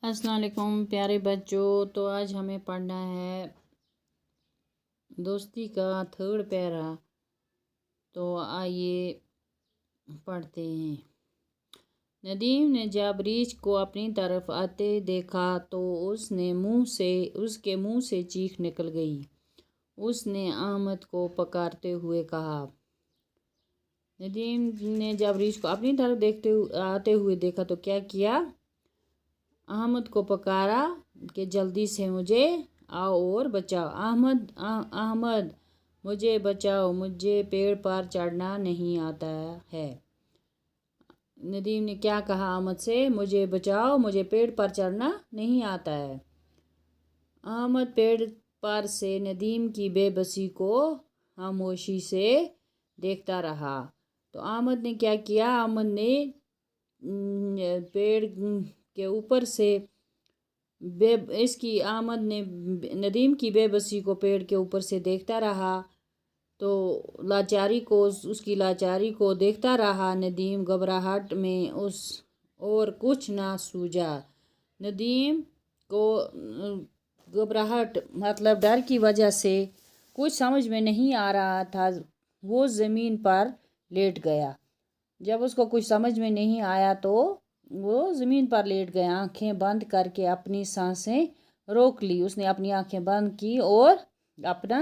अस्सलाम वालेकुम प्यारे बच्चों। तो आज हमें पढ़ना है दोस्ती का थर्ड पैरा। तो आइए पढ़ते हैं। नदीम ने जब रीछ को अपनी तरफ आते देखा तो उसके मुंह से चीख निकल गई। उसने अहमद को पुकारते हुए कहा। नदीम ने जब रीछ को अपनी तरफ आते हुए देखा तो क्या किया? अहमद को पुकारा कि जल्दी से मुझे आओ और बचाओ। अहमद मुझे बचाओ, मुझे पेड़ पर चढ़ना नहीं आता है। नदीम ने क्या कहा अहमद से? मुझे बचाओ, मुझे पेड़ पर चढ़ना नहीं आता है। अहमद पेड़ पर से नदीम की बेबसी को खामोशी से देखता रहा। तो अहमद ने क्या किया? अहमद ने पेड़ के ऊपर से अहमद ने नदीम की बेबसी को पेड़ के ऊपर से देखता रहा। तो उसकी लाचारी को देखता रहा। नदीम घबराहट में और कुछ ना सूझा। नदीम को घबराहट मतलब डर की वजह से कुछ समझ में नहीं आ रहा था। वो ज़मीन पर लेट गया। जब उसको कुछ समझ में नहीं आया तो वो ज़मीन पर लेट गया। आंखें बंद करके अपनी सांसें रोक ली। उसने अपनी आंखें बंद की और अपना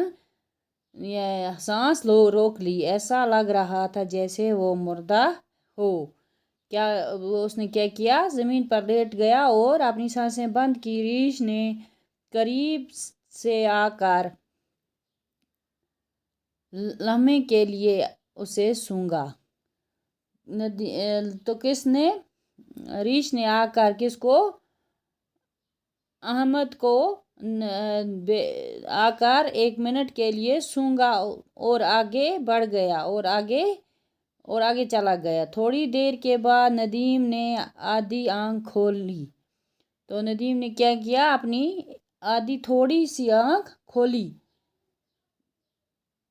सांस रोक ली। ऐसा लग रहा था जैसे वो मुर्दा हो। उसने क्या किया? ज़मीन पर लेट गया और अपनी सांसें बंद की। रीछ ने करीब से आकर लम्हे के लिए उसे सूंघा। तो रीछ ने आकर किसको? अहमद को आकर 1 मिनट के लिए सूंघा और आगे बढ़ गया और आगे चला गया। थोड़ी देर के बाद नदीम ने आधी आंख खोल ली। तो नदीम ने क्या किया? अपनी आधी थोड़ी सी आंख खोली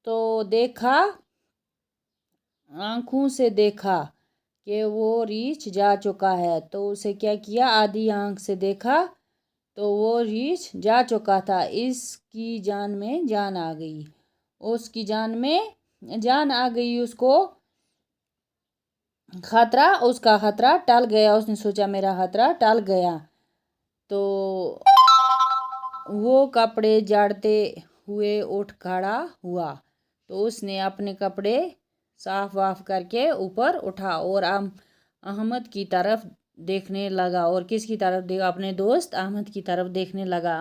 तो आंखों से देखा कि वो रीछ जा चुका है। तो उसे क्या किया? आधी आंख से देखा तो वो रीछ जा चुका था। इसकी जान में जान आ गई। उसकी जान में जान आ गई। उसका खतरा टल गया। उसने सोचा मेरा खतरा टल गया। तो वो कपड़े झाड़ते हुए उठ खड़ा हुआ। तो उसने अपने कपड़े साफ वाफ करके ऊपर उठा और अहमद की तरफ देखने लगा। और किसकी तरफ देखा? अपने दोस्त अहमद की तरफ देखने लगा।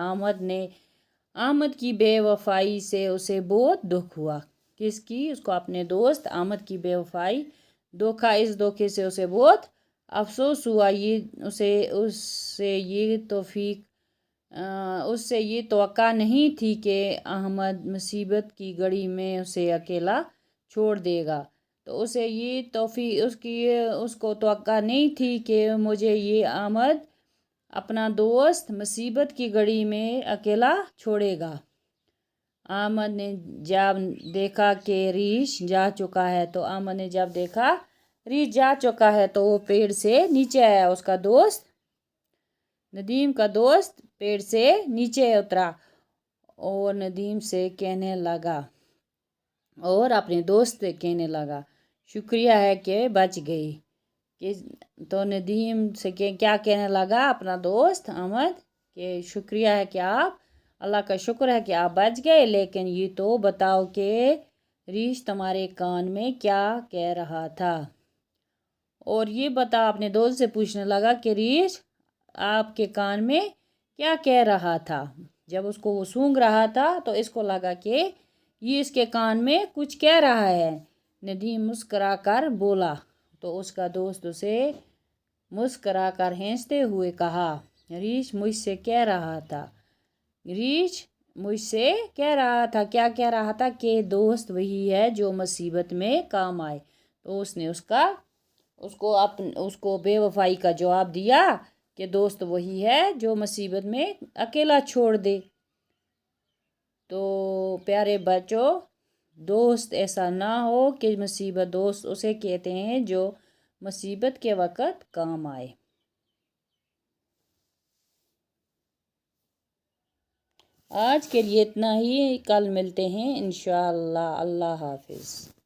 अहमद की बेवफाई से उसे बहुत दुख हुआ। उसको अपने दोस्त अहमद की बेवफाई इस धोखे से उसे बहुत अफसोस हुआ। उससे ये तवक्का नहीं थी कि अहमद मुसीबत की घड़ी में उसे अकेला छोड़ देगा। तो उसको तवक्का नहीं थी कि मुझे ये अहमद अपना दोस्त मुसीबत की घड़ी में अकेला छोड़ेगा। अहमद ने जब देखा कि रीछ जा चुका है तो वो पेड़ से नीचे आया। उसका दोस्त नदीम का दोस्त पेड़ से नीचे उतरा और नदीम से कहने लगा और अपने दोस्त से कहने लगा, शुक्रिया है कि बच गई। तो नदीम से क्या कहने लगा अपना दोस्त अहमद कि शुक्रिया है कि अल्लाह का शुक्र है कि आप बच गए। लेकिन ये तो बताओ कि रीछ तुम्हारे कान में क्या कह रहा था? और ये बता, अपने दोस्त से पूछने लगा कि रीछ आपके कान में क्या कह रहा था? जब उसको वो सूंघ रहा था तो इसको लगा कि ये इसके कान में कुछ कह रहा है। नदीम मुस्करा कर बोला। तो उसका दोस्त उसे मुस्करा कर हंसते हुए कहा, रीछ मुझसे कह रहा था क्या कह रहा था? कि दोस्त वही है जो मुसीबत में काम आए। तो उसने उसको बेवफाई का जवाब दिया कि दोस्त वही है जो मुसीबत में अकेला छोड़ दे। तो प्यारे बच्चों, दोस्त ऐसा ना हो कि दोस्त उसे कहते हैं जो मुसीबत के वक़्त काम आए। آج کے لیے اتنا ہی، کل ملتے ہیں انشاءاللہ۔ اللہ حافظ۔